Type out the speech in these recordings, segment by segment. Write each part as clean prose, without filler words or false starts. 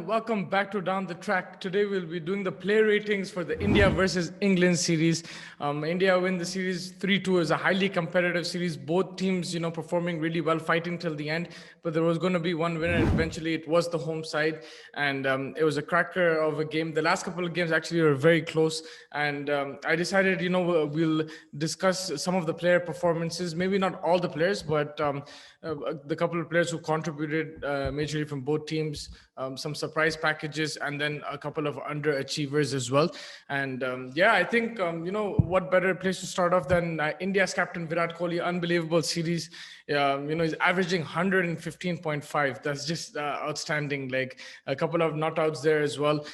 welcome back to Down the Track. Today we'll be doing the player ratings for the India versus England series. India win the series 3-2. It was a highly competitive series. Both teams, performing really well, fighting till the end. But there was going to be one winner. Eventually, it was the home side, and it was a cracker of a game. The last couple of games actually were very close, and I decided, we'll discuss some of the player performances. Maybe not all the players, but the couple of players who contributed majorly from both teams, some surprise packages, and then a couple of underachievers as well. And I think, what better place to start off than India's captain Virat Kohli. Unbelievable series. He's averaging 115.5. That's just outstanding. Like a couple of not outs there as well,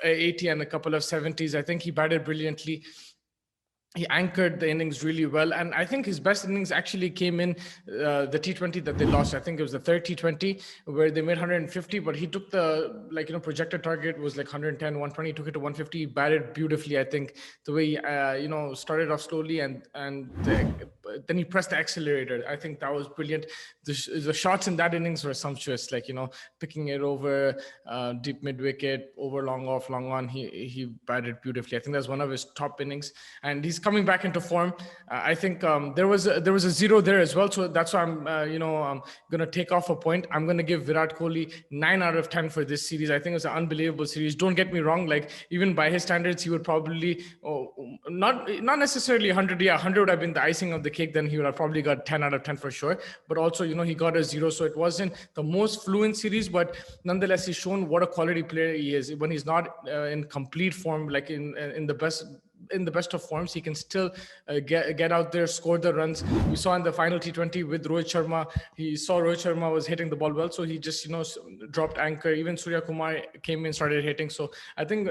80 and a couple of 70s. I think he batted brilliantly. He anchored the innings really well. And I think his best innings actually came in the T20 that they lost. I think it was the third T20 where they made 150, but he took the, projected target was like 110, 120, took it to 150. He batted beautifully. I think the way he, started off slowly and then he pressed the accelerator. I think that was brilliant. The shots in that innings were sumptuous, picking it over deep mid-wicket, over long off, long on. He batted beautifully. I think that's one of his top innings. And he's coming back into form. I think there was a zero there as well, so that's why I'm gonna take off a point. I'm gonna give Virat Kohli 9 out of 10 for this series. I think it's an unbelievable series. Don't get me wrong, even by his standards, he would probably not necessarily 100. Yeah, 100 would have been the icing of the cake. Then he would have probably got 10 out of 10 for sure. But also, he got a zero, so it wasn't the most fluent series. But nonetheless, he's shown what a quality player he is. When he's not in complete form, like in the best of forms, he can still get out there, score the runs. We saw in the final T20 with Rohit Sharma, he saw Rohit Sharma was hitting the ball well, so he just dropped anchor. Even Surya Kumar came in, started hitting. So I think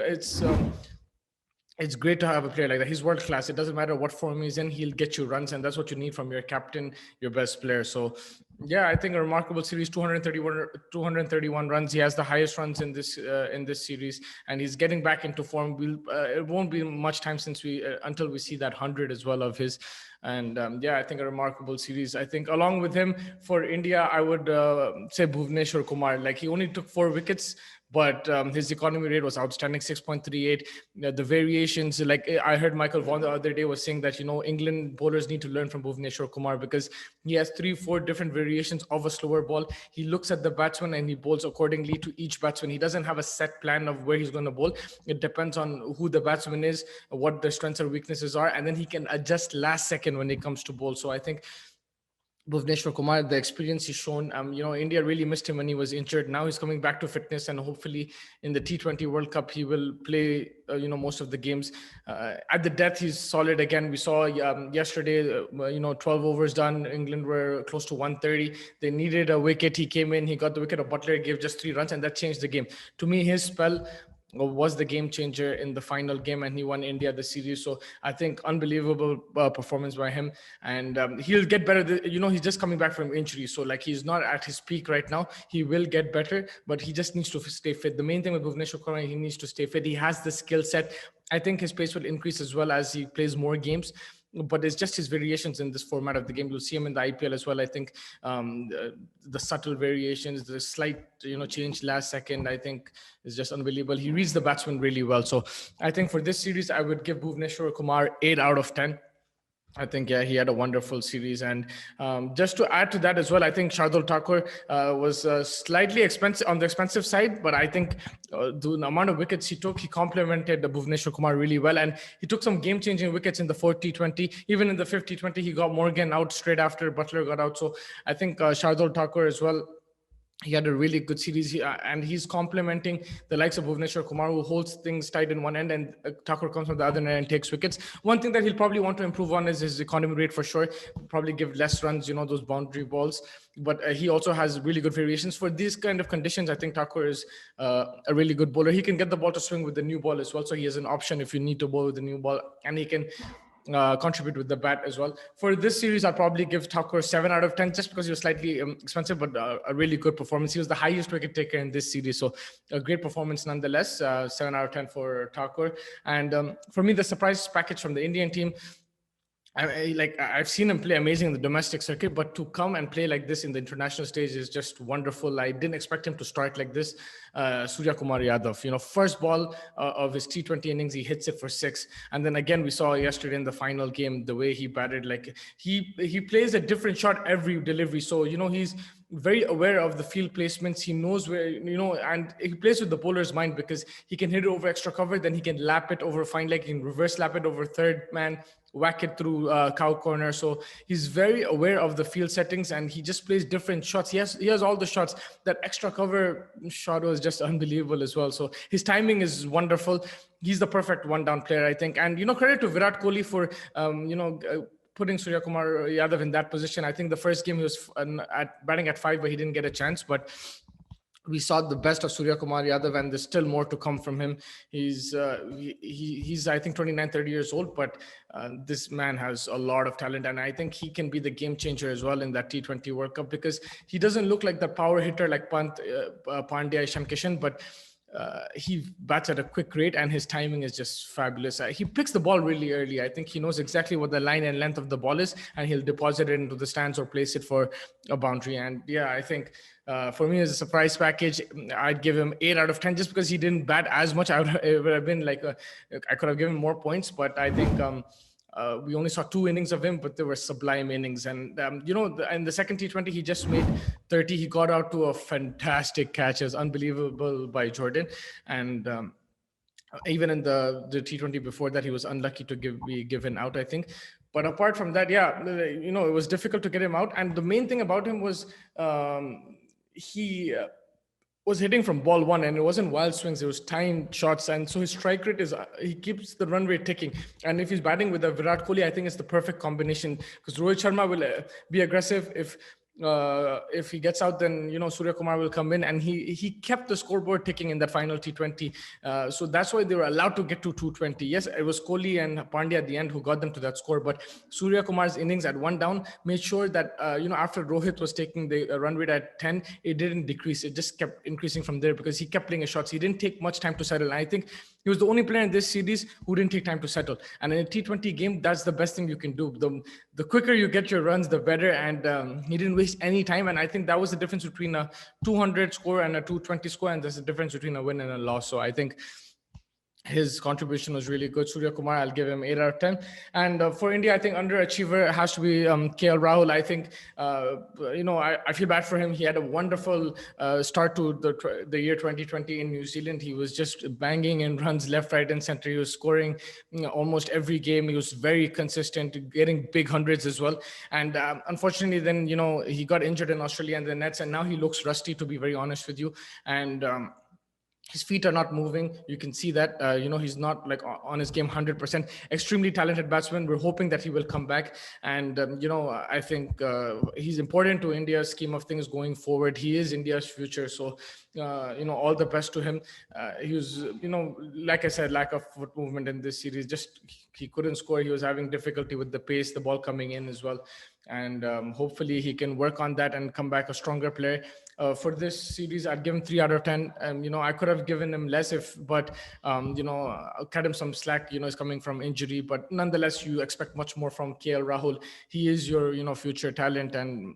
it's great to have a player like that. He's world class. It doesn't matter what form he's in, he'll get you runs, and that's what you need from your captain, your best player. So yeah, I think a remarkable series. 231 runs. He has the highest runs in this series, and he's getting back into form. It won't be much time until we see that 100 as well of his. And I think a remarkable series. I think along with him for India, I would say Bhuvneshwar Kumar. He only took 4 wickets, but his economy rate was outstanding, 6.38. The variations, I heard Michael Vaughan the other day was saying that, England bowlers need to learn from Bhuvneshwar Kumar because he has 3-4 different variations of a slower ball. He looks at the batsman and he bowls accordingly to each batsman. He doesn't have a set plan of where he's going to bowl. It depends on who the batsman is, what their strengths or weaknesses are, and then he can adjust last second when it comes to bowl. So I think Bhuvneshwar Kumar, the experience he's shown, India really missed him when he was injured. Now he's coming back to fitness, and hopefully in the T20 World Cup, he will play, most of the games. At the death, he's solid again. We saw yesterday, 12 overs done. England were close to 130. They needed a wicket. He came in, he got the wicket. A Butler gave just 3 runs, and that changed the game. To me, his spell was the game changer in the final game, and he won India the series. So I think unbelievable performance by him, and he'll get better. He's just coming back from injury, so he's not at his peak right now. He will get better, but he just needs to stay fit. The main thing with Bhuvneshwar Kumar, he needs to stay fit. He has the skill set. I think his pace will increase as well as he plays more games. But it's just his variations in this format of the game. You'll see him in the IPL as well. I think the subtle variations, the slight, change last second, I think is just unbelievable. He reads the batsman really well. So I think for this series, I would give Bhuvneshwar Kumar 8 out of 10. I think, he had a wonderful series. And just to add to that as well, I think Shardul Thakur was slightly expensive on the expensive side, but I think the amount of wickets he took, he complemented the Bhuvneshwar Kumar really well. And he took some game-changing wickets in the 4th T20. Even in the 5th T20, he got Morgan out straight after Butler got out. So I think Shardul Thakur as well, he had a really good series, and he's complementing the likes of Bhuvneshwar Kumar, who holds things tight in one end, and Thakur comes from the other end and takes wickets. One thing that he'll probably want to improve on is his economy rate for sure. Probably give less runs, those boundary balls. But he also has really good variations for these kind of conditions. I think Thakur is a really good bowler. He can get the ball to swing with the new ball as well. So he has an option if you need to bowl with the new ball, and he can contribute with the bat as well. For this series, I'll probably give Thakur 7 out of 10 just because he was slightly expensive, but a really good performance. He was the highest wicket taker in this series, so a great performance nonetheless. 7 out of 10 for Thakur. And for me, the surprise package from the Indian team, I've seen him play amazing in the domestic circuit, but to come and play like this in the international stage is just wonderful. I didn't expect him to start like this. Surya Kumar Yadav, first ball of his T20 innings, he hits it for six, and then again we saw yesterday in the final game the way he batted. Like he plays a different shot every delivery. So he's very aware of the field placements. He knows where, and he plays with the bowler's mind because he can hit it over extra cover, then he can lap it over fine leg, he can reverse lap it over third man, whack it through cow corner. So he's very aware of the field settings, and he just plays different shots. He has all the shots. That extra cover shot was just unbelievable as well. So his timing is wonderful. He's the perfect one down player, I think. And credit to Virat Kohli for putting Surya Kumar Yadav in that position. I think the first game he was batting at 5, but he didn't get a chance. But we saw the best of Surya Kumar Yadav, and there's still more to come from him. He's I think 29, 30 years old, but this man has a lot of talent, and I think he can be the game changer as well in that T20 World Cup, because he doesn't look like the power hitter like Pandya, Ishan Kishan, but he bats at a quick rate, and his timing is just fabulous. He picks the ball really early. I think he knows exactly what the line and length of the ball is, and he'll deposit it into the stands or place it for a boundary. And yeah, I think for me as a surprise package, I'd give him 8 out of 10 just because he didn't bat as much. It would have been I could have given more points, but I think we only saw 2 innings of him, but they were sublime innings. And, in the second T20, he just made 30. He got out to a fantastic catch. It was unbelievable by Jordan. And even in the T20 before that, he was unlucky to be given out, I think. But apart from that, it was difficult to get him out. And the main thing about him was he was hitting from ball one, and it wasn't wild swings, it was timed shots. And so his strike rate he keeps the run rate ticking. And if he's batting with a Virat Kohli, I think it's the perfect combination, because Rohit Sharma will be aggressive. If he gets out, then Surya Kumar will come in, and he kept the scoreboard ticking in that final T20. So that's why they were allowed to get to 220. Yes, it was Kohli and Pandya at the end who got them to that score, but Surya Kumar's innings at 1 down made sure that after Rohit was taking the run rate at 10, it didn't decrease. It just kept increasing from there, because he kept playing his shots. He didn't take much time to settle. And I think he was the only player in this series who didn't take time to settle. And in a T20 game, that's the best thing you can do. The quicker you get your runs, the better. And he didn't waste any time. And I think that was the difference between a 200 score and a 220 score. And there's a difference between a win and a loss. So I think his contribution was really good. Surya Kumar, I'll give him 8 out of 10. And for India, I think underachiever has to be KL Rahul. I think, I feel bad for him. He had a wonderful start to the year 2020 in New Zealand. He was just banging in runs left, right, and center. He was scoring almost every game. He was very consistent, getting big hundreds as well. And unfortunately, then, he got injured in Australia and the Nets, and now he looks rusty, to be very honest with you. And his feet are not moving. You can see that, he's not on his game 100%. Extremely talented batsman. We're hoping that he will come back. And, I think he's important to India's scheme of things going forward. He is India's future. So, all the best to him. He was, like I said, lack of foot movement in this series. Just he couldn't score. He was having difficulty with the pace, the ball coming in as well. And hopefully he can work on that and come back a stronger player. For this series, I'd give him 3 out of 10. I could have given him less but I'll cut him some slack. He's coming from injury, but nonetheless, you expect much more from KL Rahul. He is your, future talent, and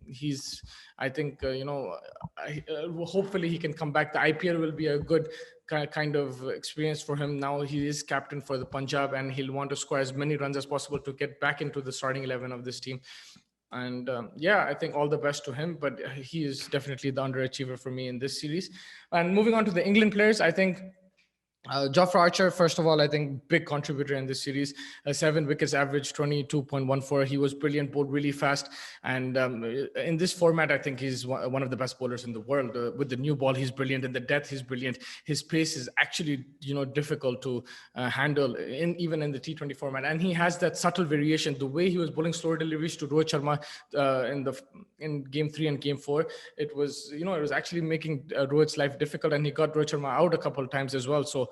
he's, I think, hopefully he can come back. The IPL will be a good kind of experience for him. Now he is captain for the Punjab, and he'll want to score as many runs as possible to get back into the starting 11 of this team. And I think all the best to him, but he is definitely the underachiever for me in this series. And moving on to the England players, I think Jofra Archer, first of all, I think big contributor in this series. 7 wickets average, 22.14. He was brilliant, bowled really fast. And in this format, I think he's one of the best bowlers in the world. With the new ball, he's brilliant. In the death, he's brilliant. His pace is actually, difficult to handle even in the T20 format. And he has that subtle variation. The way he was bowling slower deliveries to Rohit Sharma in game 3 and game 4, it was, it was actually making Rohit's life difficult. And he got Rohit Sharma out a couple of times as well. So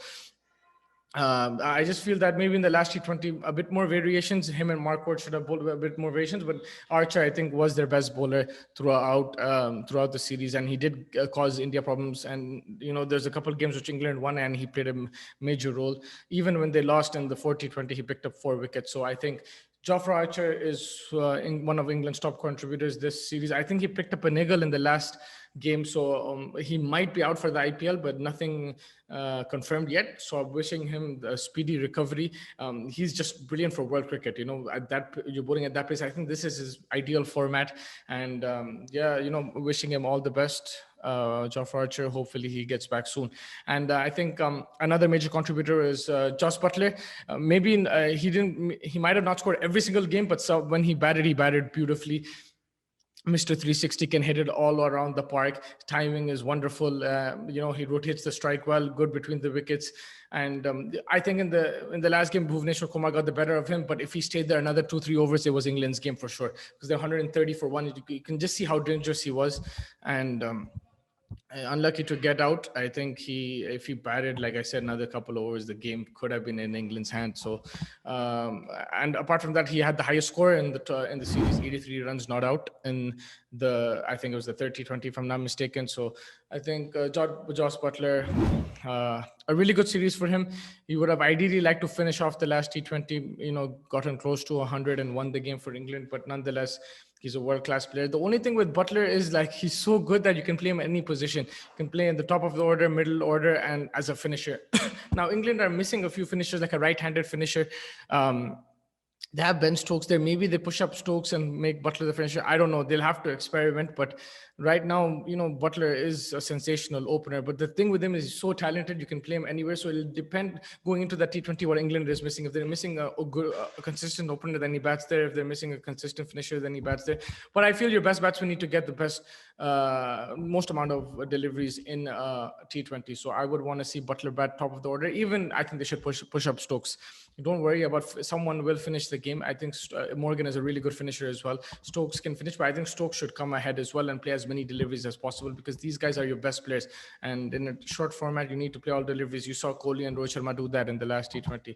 I just feel that maybe in the last T20, a bit more variations. Him and Mark Wood should have bowled a bit more variations, but Archer, I think, was their best bowler throughout the series, and he did cause India problems. And there's a couple of games which England won, and he played a major role. Even when they lost in the 4 T20, he picked up 4 wickets. So I think Jofra Archer is one of England's top contributors this series. I think he picked up a niggle in the last game, so he might be out for the IPL, but nothing confirmed yet. So I'm wishing him a speedy recovery. He's just brilliant for world cricket. At that you're bowling at that pace. I think this is his ideal format, and wishing him all the best. Jofra Archer, hopefully he gets back soon. And I think another major contributor is Joss Butler. He might have not scored every single game, but when he batted beautifully. Mr. 360 can hit it all around the park. Timing is wonderful. He rotates the strike well, good between the wickets. And I think in the last game, Bhuvneshwar Kumar got the better of him. But if he stayed there another 2-3 overs, it was England's game for sure. Because they're 130 for one. You can just see how dangerous he was. And unlucky to get out. I think if he batted, like I said, another couple of overs, the game could have been in England's hand. So, and apart from that, he had the highest score in the series, 83 runs not out in I think it was the 30-20, if I'm not mistaken. So I think Joss Butler, a really good series for him. He would have ideally liked to finish off the last T20, gotten close to 100 and won the game for England, but nonetheless, he's a world-class player. The only thing with Butler is he's so good that you can play him any position. You can play in the top of the order, middle order, and as a finisher. Now, England are missing a few finishers, like a right-handed finisher. They have Ben Stokes there. Maybe they push up Stokes and make Butler the finisher. I don't know. They'll have to experiment. But right now, Butler is a sensational opener. But the thing with him is he's so talented. You can play him anywhere. So it'll depend going into that T20 what England is missing. If they're missing a consistent opener, then he bats there. If they're missing a consistent finisher, then he bats there. But I feel your best batsmen need to get the most amount of deliveries in T20. So I would want to see Butler bat top of the order. Even I think they should push up Stokes. Don't worry about someone will finish the game. I think Morgan is a really good finisher as well. Stokes can finish, but I think Stokes should come ahead as well and play as many deliveries as possible because these guys are your best players. And in a short format, you need to play all deliveries. You saw Kohli and Rohit Sharma do that in the last T20.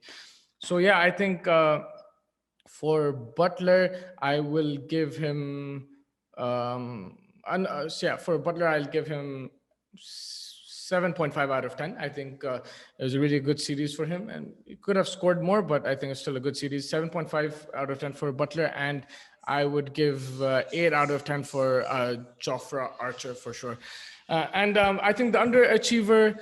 So yeah, I think for Butler, I will give him. For Butler, I'll give him 7.5 out of 10. I think it was a really good series for him, and he could have scored more, but I think it's still a good series. 7.5 out of 10 for Butler, and I would give 8 out of 10 for Jofra Archer for sure. I think the underachiever,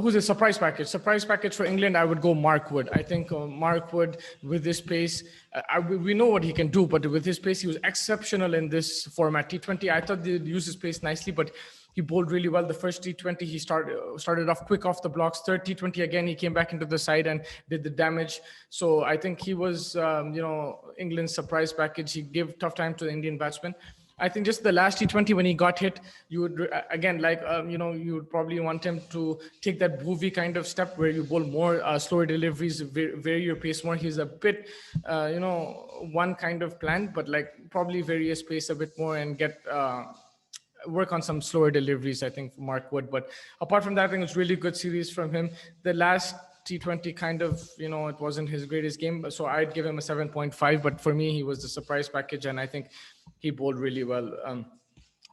who's a surprise package? Surprise package for England, I would go Mark Wood. I think Mark Wood, with his pace, we know what he can do, but with his pace, he was exceptional in this format. T20, I thought they'd use his pace nicely, but he bowled really well. The first T20, he started off quick off the blocks. Third T20, again, he came back into the side and did the damage. So I think he was, England's surprise package. He gave tough time to the Indian batsmen. I think just the last T20 when he got hit, you would again you would probably want him to take that Bhuvi kind of step where you bowl more slower deliveries, vary your pace more. He's a bit, one kind of plan, but probably vary his pace a bit more and get work on some slower deliveries. I think for Mark Wood, but apart from that, I think it's really good series from him. The last T20 kind of, it wasn't his greatest game, so I'd give him a 7.5. But for me, he was the surprise package, and I think he bowled really well.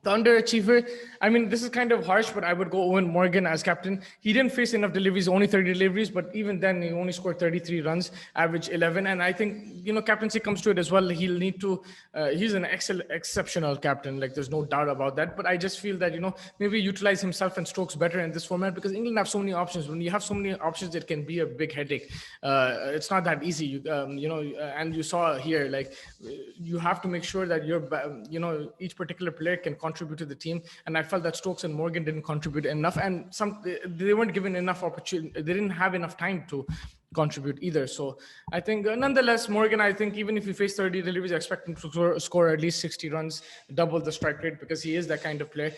The underachiever, I mean, this is kind of harsh, but I would go Owen Morgan as captain. He didn't face enough deliveries, only 30 deliveries, but even then he only scored 33 runs, average 11. And I think, captaincy comes to it as well. He'll need to, he's an exceptional captain. There's no doubt about that. But I just feel that, maybe utilize himself and Stokes better in this format because England have so many options. When you have so many options, it can be a big headache. It's not that easy, and you saw here, you have to make sure that each particular player can contribute to the team, and I felt that Stokes and Morgan didn't contribute enough, and they weren't given enough opportunity. They didn't have enough time to contribute either. So I think nonetheless, Morgan, I think even if he faced 30 deliveries, I expect him to score at least 60 runs, double the strike rate because he is that kind of player.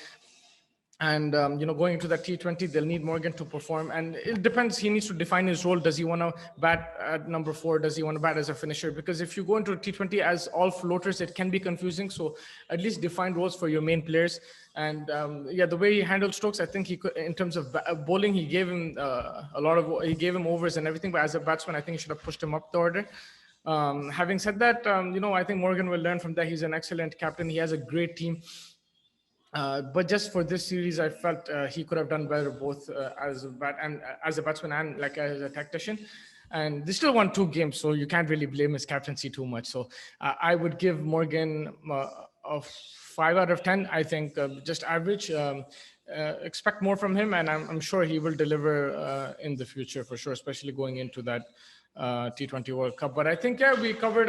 And going into that T20, they'll need Morgan to perform, and it depends. He needs to define his role. Does he want to bat at number 4? Does he want to bat as a finisher? Because if you go into a T20 as all floaters, it can be confusing. So at least define roles for your main players. And yeah, the way he handled strokes, I think he could, in terms of bowling, he gave him he gave him overs and everything. But as a batsman, I think he should have pushed him up the order. Having said that, I think Morgan will learn from that. He's an excellent captain. He has a great team. But just for this series, I felt he could have done better both as a batsman and like as a tactician. And they still won 2 games, so you can't really blame his captaincy too much. So I would give Morgan a 5 out of 10. I think just average. Expect more from him, and I'm sure he will deliver in the future for sure, especially going into that T20 World Cup. But I think, yeah, we covered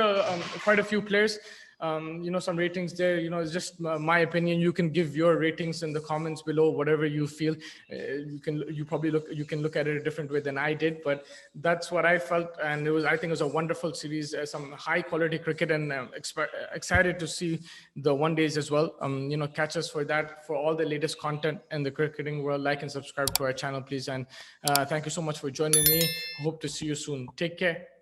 quite a few players. Some ratings there. It's just my opinion. You can give your ratings in the comments below, whatever you feel. You can look at it a different way than I did, but that's what I felt, and I think it was a wonderful series, some high quality cricket, and excited to see the one days as well. Catch us for that, for all the latest content in the cricketing world. Like and subscribe to our channel, please, and thank you so much for joining me. Hope to see you soon. Take care.